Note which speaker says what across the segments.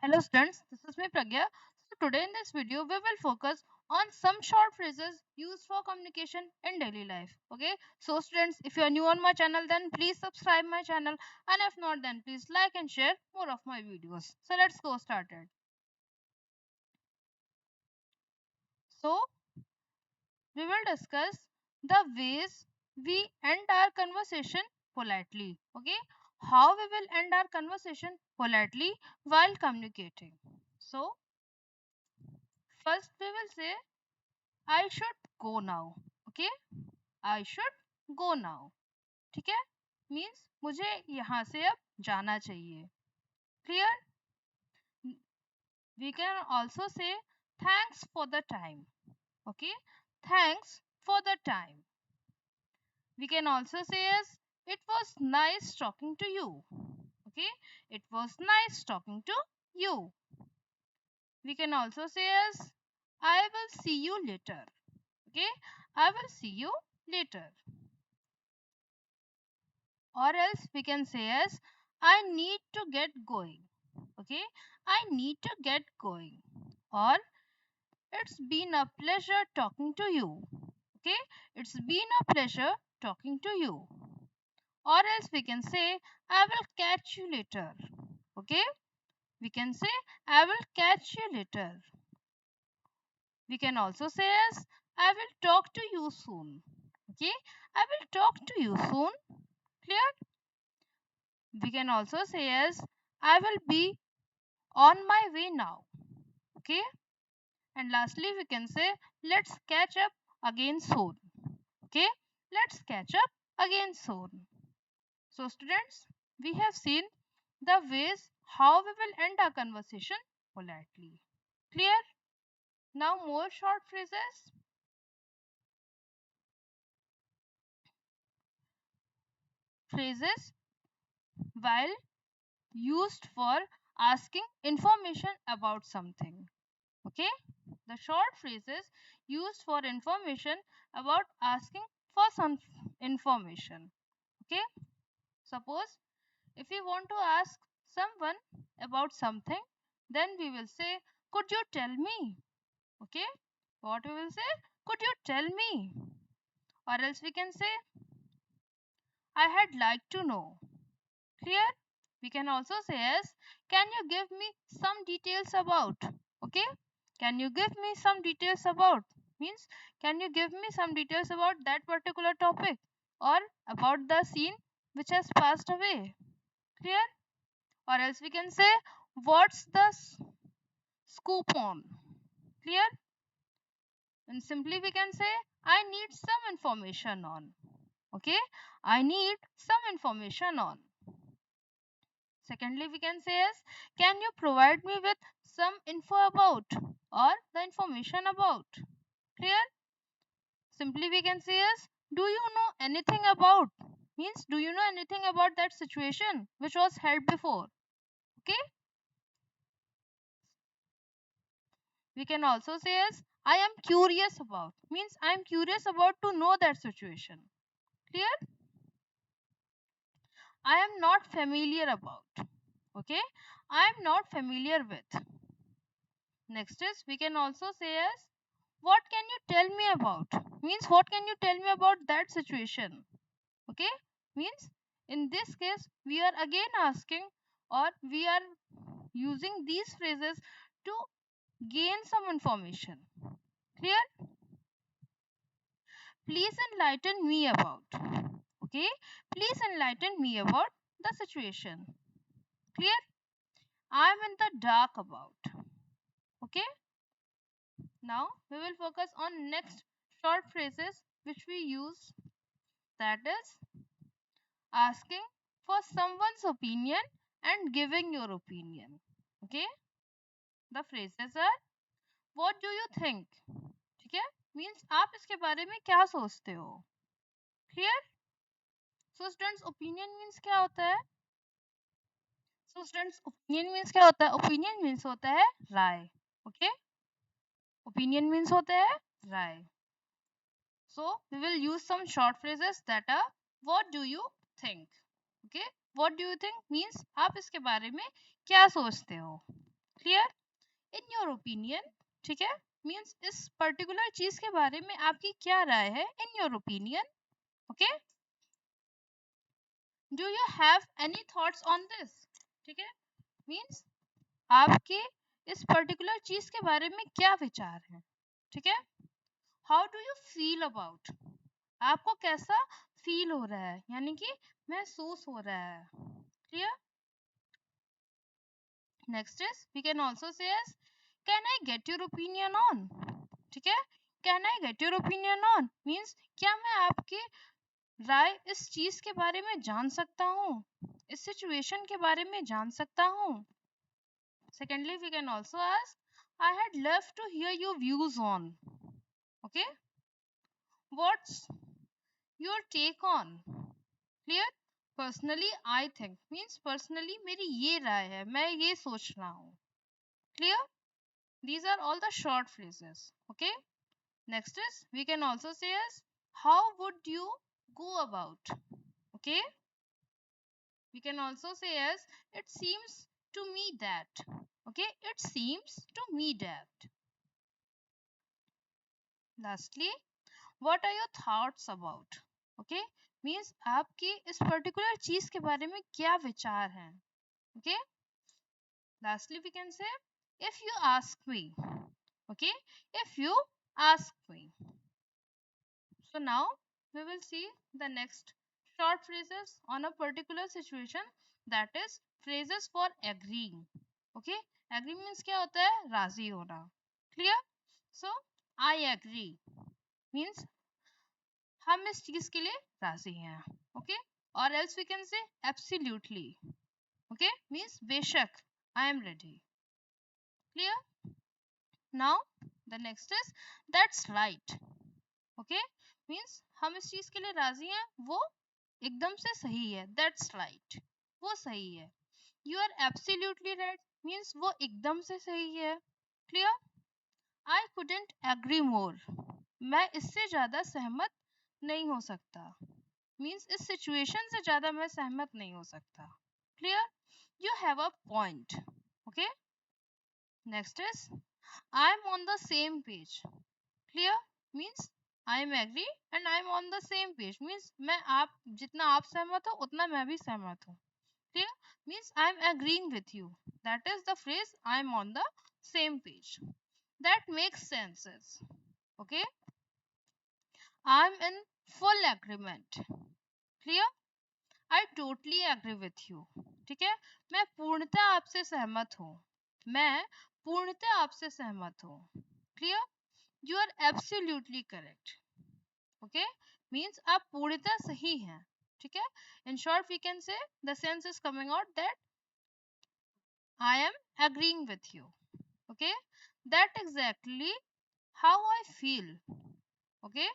Speaker 1: Hello students, this is me Pragya. So today in this video we will focus on some short phrases used for communication in daily life. Okay, so students, if you are new on my channel then please subscribe my channel, and if not then please like and share more of my videos. So let's go started. So we will discuss the ways we end our conversation politely. Okay, how we will end our conversation politely while communicating. So first we will say I should go now. Okay, I should go now. ठीक है, means मुझे यहाँ से अब जाना चाहिए. Clear? We can also say thanks for the time. Okay, thanks for the time. We can also say as it was nice talking to you. Okay, it was nice talking to you. We can also say as I will see you later. Okay, I will see you later. Or else we can say as I need to get going. Okay, I need to get going. Or it's been a pleasure talking to you. Okay, it's been a pleasure talking to you. Or else we can say I will catch you later. Okay, we can say I will catch you later. We can also say as I will talk to you soon. Okay, I will talk to you soon. Clear? We can also say as I will be on my way now. Okay, and lastly we can say let's catch up again soon. Okay, let's catch up again soon. So students, we have seen the ways how we will end our conversation politely. Clear? Now more short phrases. Phrases while used for asking information about something. Okay, the short phrases used for information about asking for some information. Okay, suppose if we want to ask someone about something, then we will say could you tell me. Okay, what we will say, could you tell me. Or else we can say I had like to know. Clear? We can also say as can you give me some details about. Okay, can you give me some details about means can you give me some details about that particular topic or about the scene which has passed away. Clear? Or else we can say what's the scoop on. Clear? And simply we can say I need some information on. Okay, I need some information on. Secondly, we can say as can you provide me with some info about or the information about. Clear? Simply we can say as do you know anything about means do you know anything about that situation which was held before. Okay, we can also say as I am curious about means I am curious about to know that situation. Clear? I am not familiar about. Okay, I am not familiar with. Next is we can also say as what can you tell me about means what can you tell me about that situation. Okay, means in this case we are again asking or we are using these phrases to gain some information. Clear? Please enlighten me about. Okay, please enlighten me about the situation. Clear? I'm in the dark about. Okay, now we will focus on next short phrases which we use, that is asking for someone's opinion and giving your opinion. Okay, the phrases are what do you think. ठीक है, means आप इसके बारे में क्या सोचते हो. Clear? So students opinion means क्या होता है. सो स्टूडेंट्स ओपिनियन मीन्स क्या होता है. ओपिनियन मीन्स होता है राय. ओके, ओपिनियन मीन्स होता है राय. So we will use some short phrases that are what do you think. Okay, what do you think means आप इसके बारे में क्या सोचते हो. क्लियर? इन योर ओपिनियन, ठीक है, मीन्स इस पर्टिकुलर चीज के बारे में आपकी क्या राय है, in your opinion, okay, do you have any thoughts on this, ठीक है, मीन्स आपके इस पर्टिकुलर चीज के बारे में क्या विचार है, ठीक है, how do you feel about, आपको कैसा फील हो रहा है, यानी कि महसूस हो रहा है, clear? Next is we can also say as can I get your opinion on, ठीक है, can I get your opinion on means क्या मैं आपकी राय इस चीज के बारे में जान सकता हूँ, इस सिचुएशन के बारे में जान सकता हूँ। Secondly we can also ask I had love to hear your views on, okay, what's your take on, clear? Personally I think means personally मेरी ये राय है, मैं ये सोच रहा हूँ, क्लियर? These are all the short phrases, okay? Next is we can also say as how would you go about, okay? We can also say as it seems to me that, okay, it seems to me that. Lastly, what are your thoughts about, okay, means आपके इस particular चीज के बारे में क्या विचार हैं, okay? Lastly we can say if you ask me, okay, if you ask me. So now we will see the next short phrases on a particular situation, that is phrases for agreeing. Okay, agree means क्या होता है, राजी होना, clear? So I agree means हम इस चीज के लिए राजी हैं, okay? Or else we can say absolutely, okay, means बेशक, I am ready, clear? Now the next is that's right, okay, means हम इस चीज के लिए राजी हैं, वो एकदम से सही है, दैट्स राइट, वो सही है। You are absolutely right means वो एकदम से सही है, clear? I couldn't agree more, मैं इससे ज्यादा सहमत नहीं हो सकता, मीन्स इस सिचुएशन से ज्यादा मैं सहमत नहीं हो सकता, clear? You have a point, okay? Next is I am on the same page, clear? Means I am agree and I am on the same page, means मैं आप जितना आप सहमत हो उतना मैं भी सहमत हूँ, clear? Means I am agreeing with you, that is the phrase I am on the same page, that makes senses, okay, I am in full agreement, clear? I totally agree with you, ठीक है, मैं पूर्णतः आपसे सहमत हूँ, मैं पूर्णतः आपसे सहमत हूँ, clear? You are absolutely correct, okay, means आप पूर्णतः सही हैं, ठीक है? In short we can say the sense is coming out that I am agreeing with you, okay, that exactly how I feel, okay,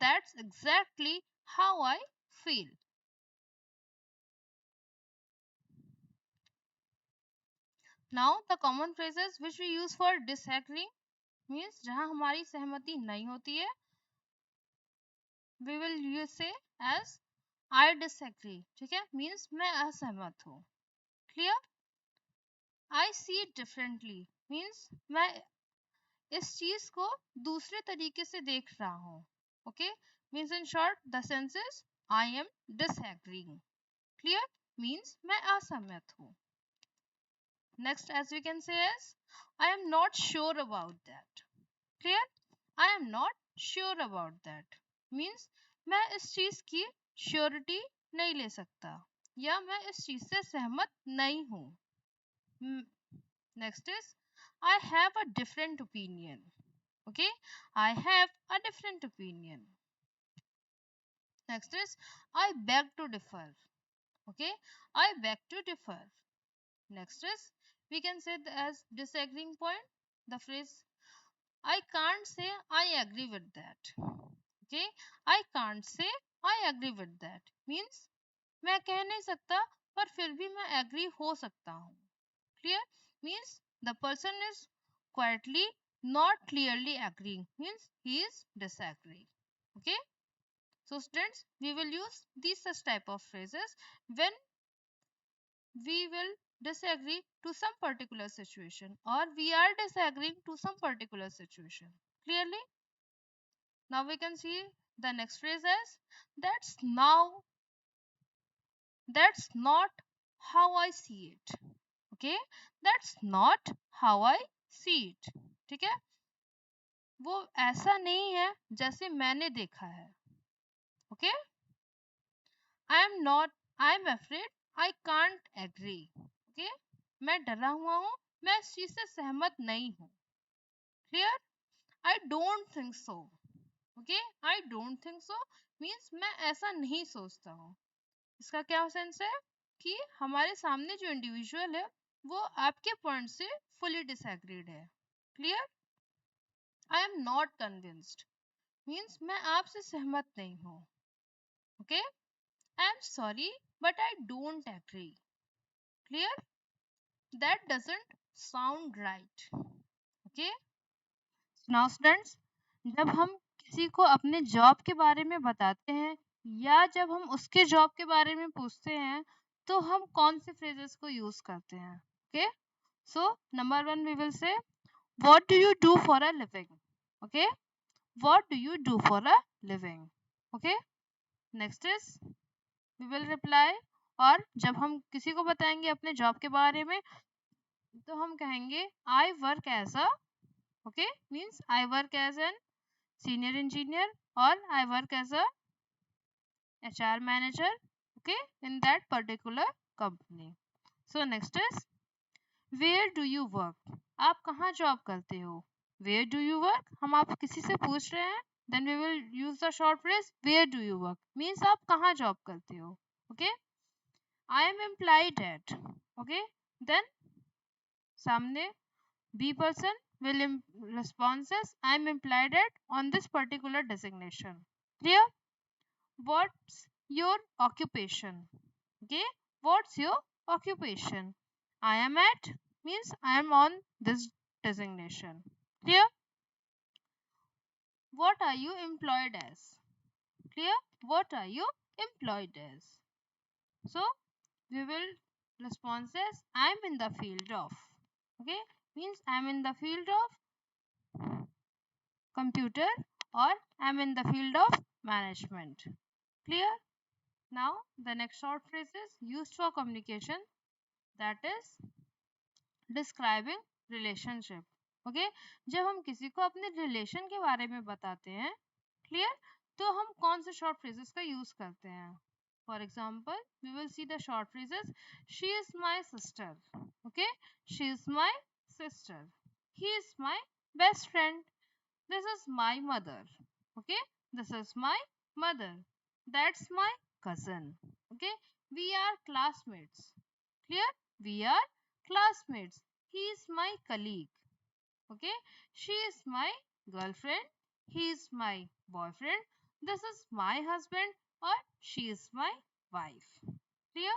Speaker 1: that's exactly how I feel. Now the common phrases which we use for disagreeing means जहां हमारी सहमति नहीं होती है, we will use say as I disagree, ठीक है, means मैं असहमत हूँ, clear? I see it differently means मैं इस चीज को दूसरे तरीके से देख रहा हूँ, okay, means in short the sense is I am disagreeing, clear? Means मैं असहमत हूँ। Next as we can say as I am not sure about that, clear? I am not sure about that means मैं इस चीज की surety नहीं ले सकता या मैं इस चीज से सहमत नहीं हूँ। Next is I have a different opinion. Okay, I have a different opinion. Next is I beg to differ. Okay, I beg to differ. Next is we can say as disagreeing point the phrase I can't say I agree with that. Okay, I can't say I agree with that means मैं कह नहीं सकता पर फिर भी मैं agree हो सकता हूँ, clear? Means the person is quietly not clearly agreeing means he is disagreeing, okay? So students, we will use these such type of phrases when we will disagree to some particular situation, or we are disagreeing to some particular situation. Clearly, now we can see the next phrase as that's not how I see it. Okay, that's not how I see it. ठीक है, वो ऐसा नहीं है जैसे मैंने देखा है. Okay, I am not, I am afraid, I can't agree. Okay, मैं डरा हुआ हूँ, मैं इस चीज से सहमत नहीं हूँ. Clear? I don't think so. Okay, I don't think so means मैं ऐसा नहीं सोचता हूँ. इसका क्या सेंस है कि हमारे सामने जो इंडिविजुअल है वो आपके पॉइंट से फुली डिसएग्रीड है. Clear? I am not convinced means मैं आपसे सहमत नहीं हूँ. Okay, I am sorry but I don't agree. Clear? That doesn't sound right. Okay, now students, जब हम किसी को अपने जॉब के बारे में बताते हैं या जब हम उसके जॉब के बारे में पूछते हैं तो हम कौन से फ्रेजेस को यूज करते हैं. Okay, so number one we will say what do you do for a living. Okay, what do you do for a living. Okay, next is we will reply, और जब हम किसी को बताएंगे अपने जॉब के बारे में तो हम कहेंगे I work as a. Okay, means I work as an senior engineer, or I work as a HR manager, okay, in that particular company. So next is where do you work. आप कहाँ job करते हो. Where do you work, हम आप किसी से पूछ रहे हैं, then we will use the short phrase where do you work means आप कहाँ जॉब करते हो. Okay, I am employed at. Okay, then सामने B person will responses I am employed at on this particular designation. Clear? What's your occupation? Okay, what's your occupation? I am at means I am on this designation. Clear? What are you employed as? Clear? What are you employed as? So we will response as I am in the field of. Okay, means I am in the field of computer, or I am in the field of management. Clear? Now the next short phrase is used for communication, that is describing relationship. Okay, जब हम किसी को अपने relation के बारे में बताते हैं, क्लियर, तो हम कौन से शॉर्ट फ्रेजेस का यूज करते हैं. For example we will see the short phrases she is my sister. Okay, she is my sister. He is my best friend. This is my mother. Okay, this is my mother. That's my cousin. Okay, we are classmates. Clear? We are classmates. He is my colleague. Okay, she is my girlfriend. He is my boyfriend. This is my husband, or she is my wife. Clear?